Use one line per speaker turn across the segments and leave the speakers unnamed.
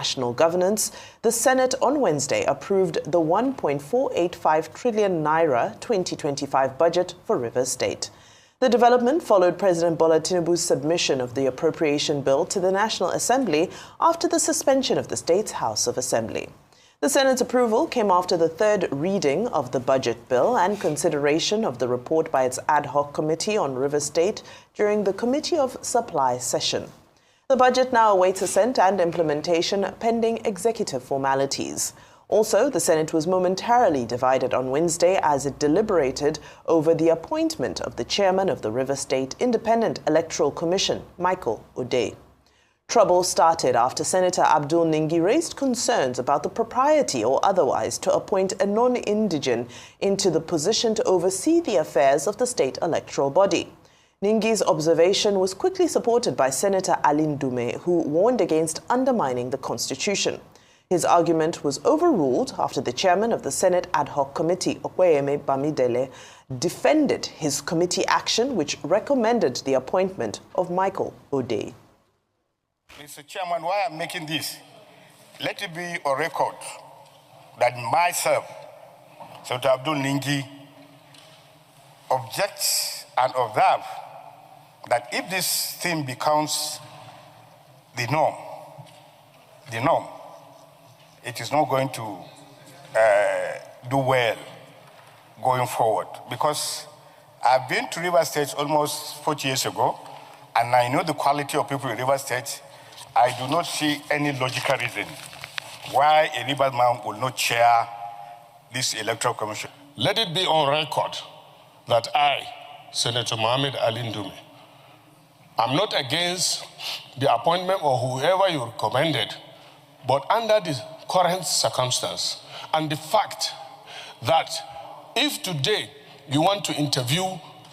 national governance, the Senate on Wednesday approved the 1.485 trillion naira 2025 budget for Rivers State. The development followed President Bola Tinubu's submission of the appropriation bill to the National Assembly after the suspension of the state's House of Assembly. The Senate's approval came after the third reading of the budget bill and consideration of the report by its ad hoc committee on Rivers State during the Committee of Supply session. The budget now awaits assent and implementation pending executive formalities. Also, the Senate was momentarily divided on Wednesday as it deliberated over the appointment of the chairman of the Rivers State Independent Electoral Commission, Michael Odey. Trouble started after Senator Abdul Ningi raised concerns about the propriety or otherwise to appoint a non-indigene into the position to oversee the affairs of the state electoral body. Ningi's observation was quickly supported by Senator Ali Ndume, who warned against undermining the constitution. His argument was overruled after the chairman of the Senate Ad Hoc Committee, Okweyemi Bamidele, defended his committee action, which recommended the appointment of Michael Odey.
Mr. Chairman, why I'm making this, let it be on record that myself, Senator Abdul Ningi, objects and observe that if this thing becomes the norm, it is not going to do well going forward. Because I've been to Rivers State almost 40 years ago, and I know the quality of people in Rivers State. I do not see any logical reason why a Rivers man will not chair this electoral commission.
Let it be on record that I, Senator Mohammed Ali Ndume, I'm not against the appointment of whoever you recommended, but under the current circumstance and the fact that if today you want to interview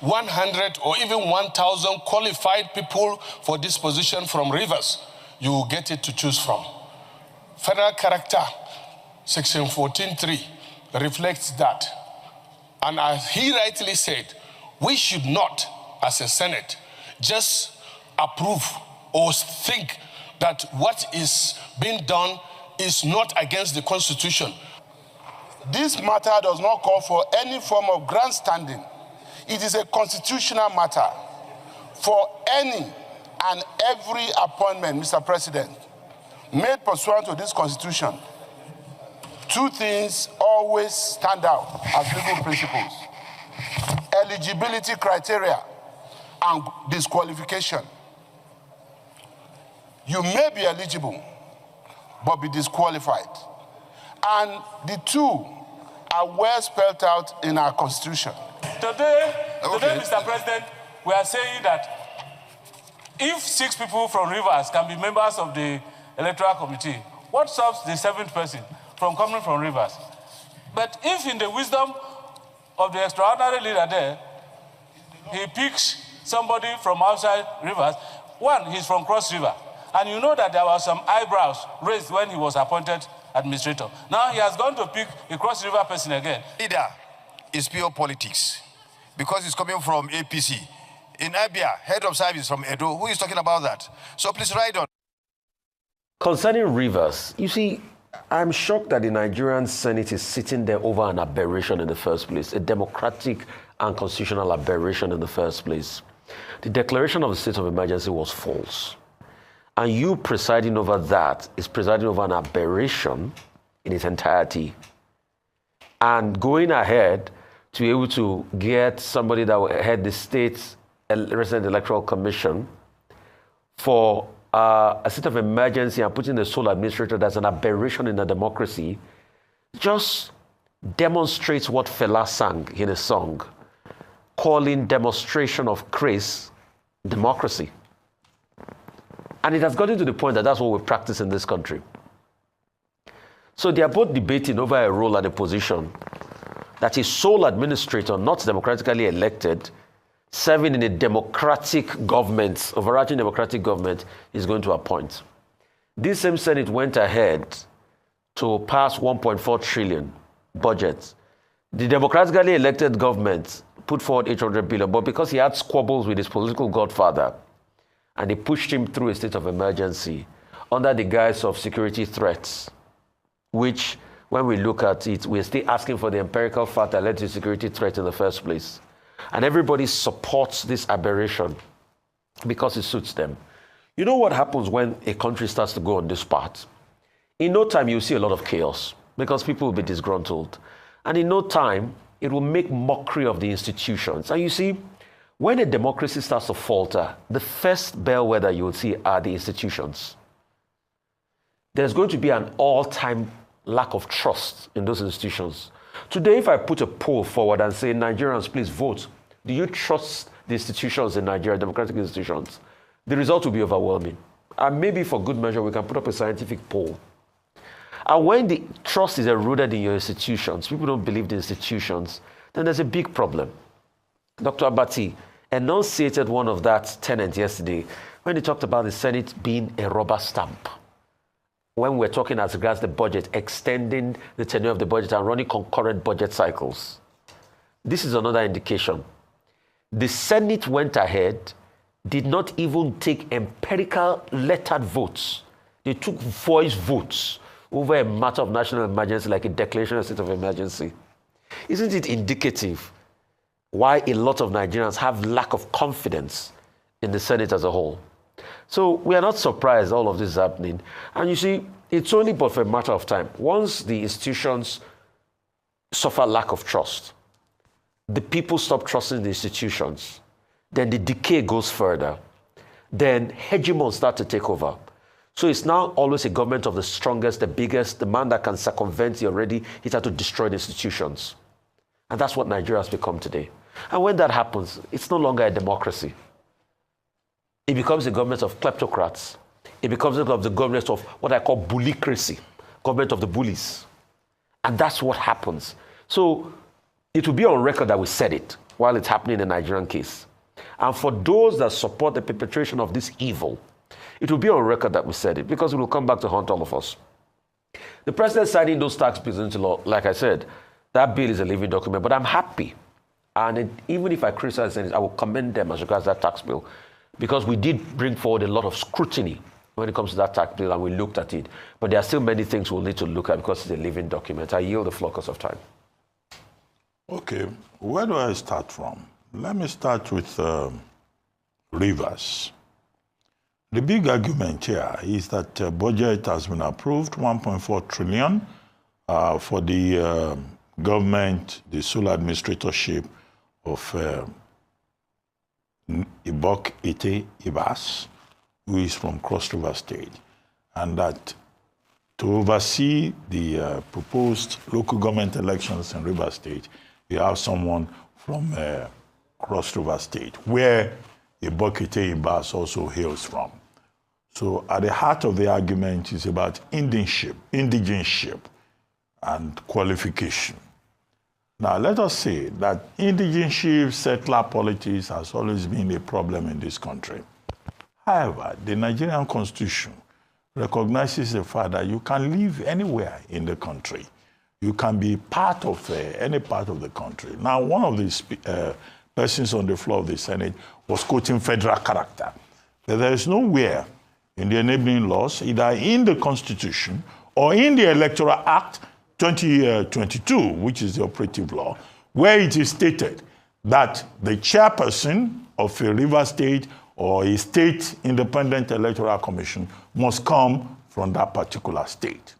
100 or even 1,000 qualified people for this position from Rivers, you will get it to choose from. Federal Character, Section 14.3, reflects that. And as he rightly said, we should not, as a Senate, just approve or think that what is being done is not against the Constitution.
This matter does not call for any form of grandstanding. It is a constitutional matter. For any and every appointment, Mr. President, made pursuant to this Constitution, two things always stand out as legal principles: eligibility criteria and disqualification. You may be eligible, but be disqualified. And the two are well spelled out in our Constitution.
Today, Mr. President, we are saying that if 6 people from Rivers can be members of the Electoral Committee, what stops the 7th person from coming from Rivers? But if in the wisdom of the extraordinary leader there, he picks somebody from outside Rivers, one, he's from Cross River, and you know that there were some eyebrows raised when he was appointed administrator. Now he has gone to pick a Cross River person again.
Leader is pure politics because it's coming from APC. In Abia, head of service from Edo, who is talking about that? So please ride on.
Concerning Rivers, you see, I'm shocked that the Nigerian Senate is sitting there over an aberration in the first place, a democratic and constitutional aberration in the first place. The declaration of the state of emergency was false. And you presiding over that is presiding over an aberration in its entirety. And going ahead to be able to get somebody that will head the state's Resident Electoral Commission for a state of emergency and putting the sole administrator, that's an aberration in a democracy, just demonstrates what Fela sang in a song, calling demonstration of grace democracy. And it has gotten to the point that that's what we practice in this country. So they are both debating over a role and a position that is sole administrator, not democratically elected, serving in a democratic government, overarching democratic government, is going to appoint. This same Senate went ahead to pass 1.4 trillion budget. The democratically elected government put forward 800 billion, but because he had squabbles with his political godfather, and they pushed him through a state of emergency, under the guise of security threats, which, when we look at it, we're still asking for the empirical fact that led to security threat in the first place. And everybody supports this aberration because it suits them. You know what happens when a country starts to go on this path? In no time, you'll see a lot of chaos because people will be disgruntled. And in no time, it will make mockery of the institutions. And you see, when a democracy starts to falter, the first bellwether you will see are the institutions. There's going to be an all-time lack of trust in those institutions. Today, if I put a poll forward and say, Nigerians, please vote, do you trust the institutions in Nigeria, democratic institutions? The result will be overwhelming. And maybe for good measure, we can put up a scientific poll. And when the trust is eroded in your institutions, people don't believe the institutions, then there's a big problem. Dr. Abati enunciated one of that tenets yesterday when he talked about the Senate being a rubber stamp. When we're talking as regards the budget, extending the tenure of the budget and running concurrent budget cycles. This is another indication. The Senate went ahead, did not even take empirical lettered votes. They took voice votes over a matter of national emergency, like a declaration of state of emergency. Isn't it indicative why a lot of Nigerians have lack of confidence in the Senate as a whole? So we are not surprised all of this is happening. And you see, it's only but for a matter of time. Once the institutions suffer lack of trust, the people stop trusting the institutions, then the decay goes further. Then hegemons start to take over. So it's now always a government of the strongest, the biggest, the man that can circumvent you already. He's had to destroy the institutions. And that's what Nigeria has become today. And when that happens, it's no longer a democracy. It becomes a government of kleptocrats. It becomes the government of what I call bullycracy, government of the bullies. And that's what happens. So it will be on record that we said it while it's happening in the Nigerian case. And for those that support the perpetration of this evil, it will be on record that we said it because it will come back to haunt all of us. The president signing those tax bills into law, like I said, that bill is a living document, but I'm happy. And even if I criticize it, I will commend them as regards that tax bill because we did bring forward a lot of scrutiny when it comes to that tax bill and we looked at it. But there are still many things we'll need to look at because it's a living document. I yield the floor because of time.
Okay, where do I start from? Let me start with Rivers. The big argument here is that the budget has been approved, 1.4 trillion for the government, the sole administratorship of Ibok Ete Ibas, who is from Cross River State, and that to oversee the proposed local government elections in River State, you have someone from Cross River State, where Ibok Ete Ibas also hails from. So at the heart of the argument is about indigenship and qualification. Now, let us say that indigenship settler politics has always been a problem in this country. However, the Nigerian Constitution recognizes the fact that you can live anywhere in the country. You can be part of any part of the country. Now, one of the persons on the floor of the Senate was quoting federal character. But there is nowhere in the enabling laws, either in the Constitution or in the Electoral Act 2022, which is the operative law, where it is stated that the chairperson of a River State or a state independent electoral commission must come from that particular state.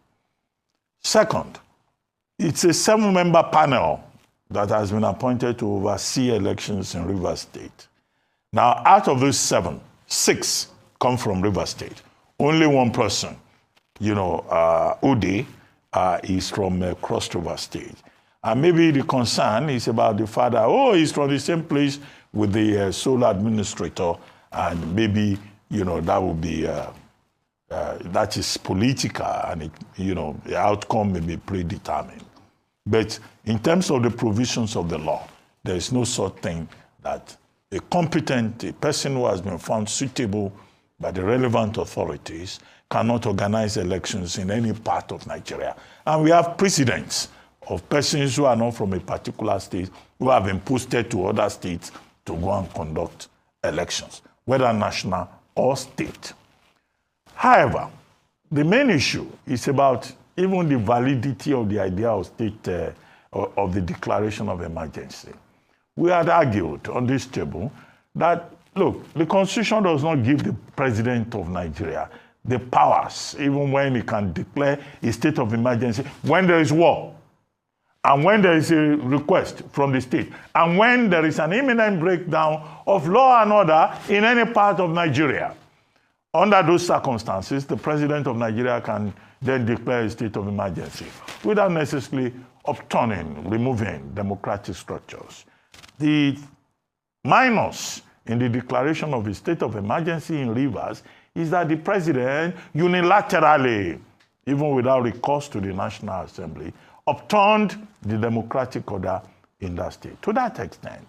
Second, it's a 7-member panel that has been appointed to oversee elections in River State. Now, out of those 7, 6 come from River State. Only one person, Ode, is from Cross River State. And maybe the concern is about the fact that, he's from the same place with the sole administrator, and maybe, that would be, that is political, and, the outcome may be predetermined. But in terms of the provisions of the law, there is no such thing that a person who has been found suitable by the relevant authorities cannot organize elections in any part of Nigeria. And we have precedents of persons who are not from a particular state who have been posted to other states to go and conduct elections, whether national or state. However, the main issue is about even the validity of the idea of state, of the declaration of emergency. We had argued on this table that, look, the Constitution does not give the President of Nigeria the powers, even when he can declare a state of emergency, when there is war, and when there is a request from the state, and when there is an imminent breakdown of law and order in any part of Nigeria. Under those circumstances, the President of Nigeria can then declare a state of emergency without necessarily upturning, removing democratic structures. The minus in the declaration of a state of emergency in Rivers is that the President unilaterally, even without recourse to the National Assembly, upturned the democratic order in that state. To that extent,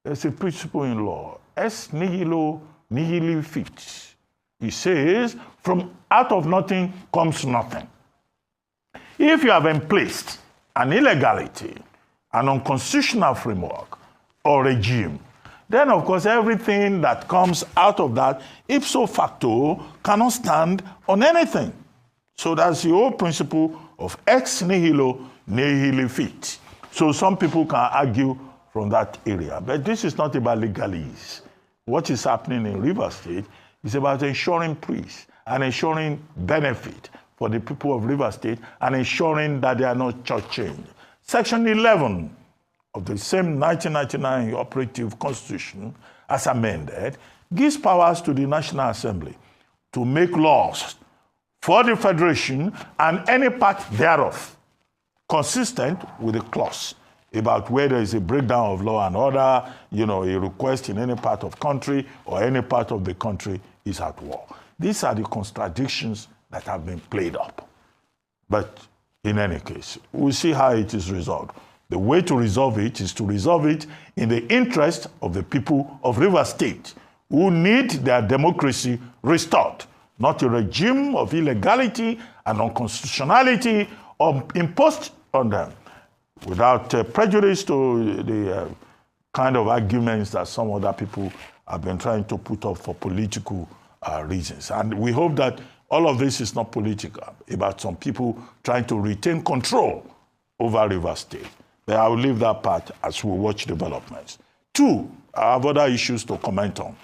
there's a principle in law, est nihilo nihili fit. It says, from out of nothing comes nothing. If you have emplaced an illegality, an unconstitutional framework or regime, then of course everything that comes out of that ipso facto cannot stand on anything. So that's the whole principle of ex nihilo nihil fit. So some people can argue from that area. But this is not about legalese. What is happening in Rivers State is about ensuring peace and ensuring benefit for the people of Rivers State and ensuring that they are not shortchanged. Section 11 of the same 1999 operative constitution, as amended, gives powers to the National Assembly to make laws for the Federation and any part thereof, consistent with the clause about where there is a breakdown of law and order, a request in any part of country or any part of the country is at war. These are the contradictions that have been played up. But in any case, we'll see how it is resolved. The way to resolve it is to resolve it in the interest of the people of Rivers State who need their democracy restored, not a regime of illegality and unconstitutionality imposed on them, without prejudice to the kind of arguments that some other people have been trying to put up for political reasons. And we hope that all of this is not political, about some people trying to retain control over Rivers State. But I will leave that part as we watch developments. Two, I have other issues to comment on.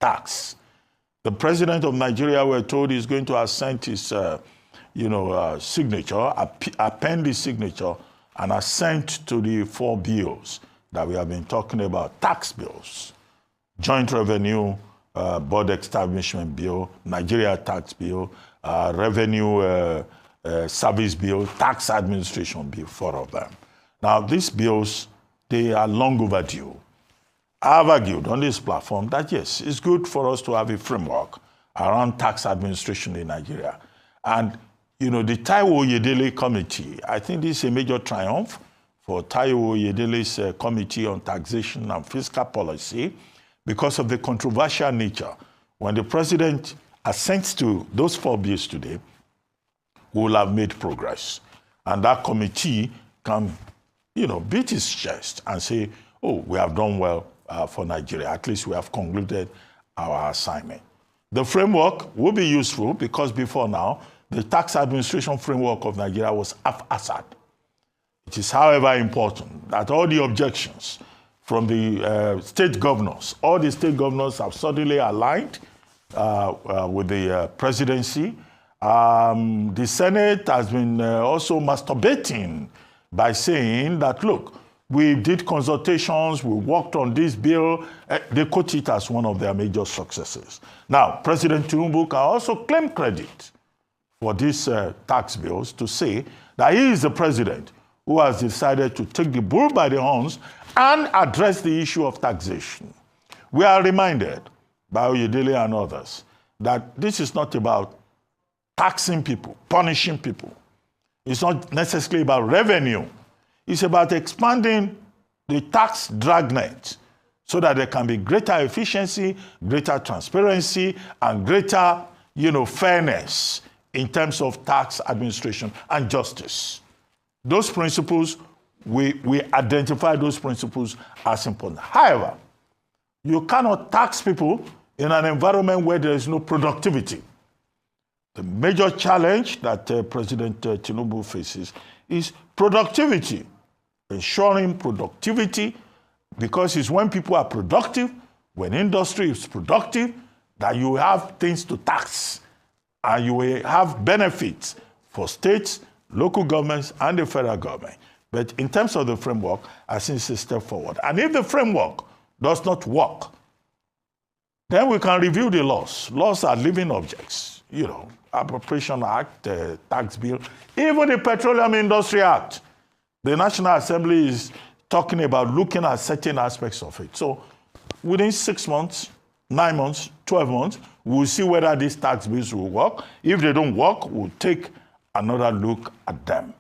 Tax. The President of Nigeria, we're told, is going to assent his signature, append his signature, and assent to the 4 bills that we have been talking about, tax bills, Joint Revenue Board Establishment Bill, Nigeria Tax Bill, Revenue Service Bill, Tax Administration Bill, 4 of them. Now, these bills, they are long overdue. I have argued on this platform that, yes, it's good for us to have a framework around tax administration in Nigeria. And the Taiwo Oyedele Committee, I think this is a major triumph for Taiwo Oyedele's Committee on Taxation and Fiscal Policy because of the controversial nature. When the President assents to those 4 bills today, we will have made progress. And that committee can, beat its chest and say, oh, we have done well for Nigeria. At least we have concluded our assignment. The framework will be useful because before now, the tax administration framework of Nigeria was haphazard. It is, however, important that all the objections from the state governors, all the state governors have suddenly aligned with the presidency. The Senate has been also masturbating by saying that, look, we did consultations, we worked on this bill. They quote it as one of their major successes. Now, President Tinubu can also claim credit for these tax bills to say that he is the president who has decided to take the bull by the horns and address the issue of taxation. We are reminded by Oyedele and others that this is not about taxing people, punishing people. It's not necessarily about revenue. It's about expanding the tax dragnet so that there can be greater efficiency, greater transparency, and greater, fairness in terms of tax administration and justice. Those principles, we identify those principles as important. However, you cannot tax people in an environment where there is no productivity. The major challenge that President Tinubu faces is productivity, ensuring productivity, because it's when people are productive, when industry is productive, that you have things to tax and you will have benefits for states, local governments, and the federal government. But in terms of the framework, I think it's a step forward. And if the framework does not work, then we can review the laws. Laws are living objects, you know, Appropriation Act, the tax bill, even the Petroleum Industry Act. The National Assembly is talking about looking at certain aspects of it. So within 6 months, 9 months, 12 months, we'll see whether these tax bills will work. If they don't work, we'll take another look at them.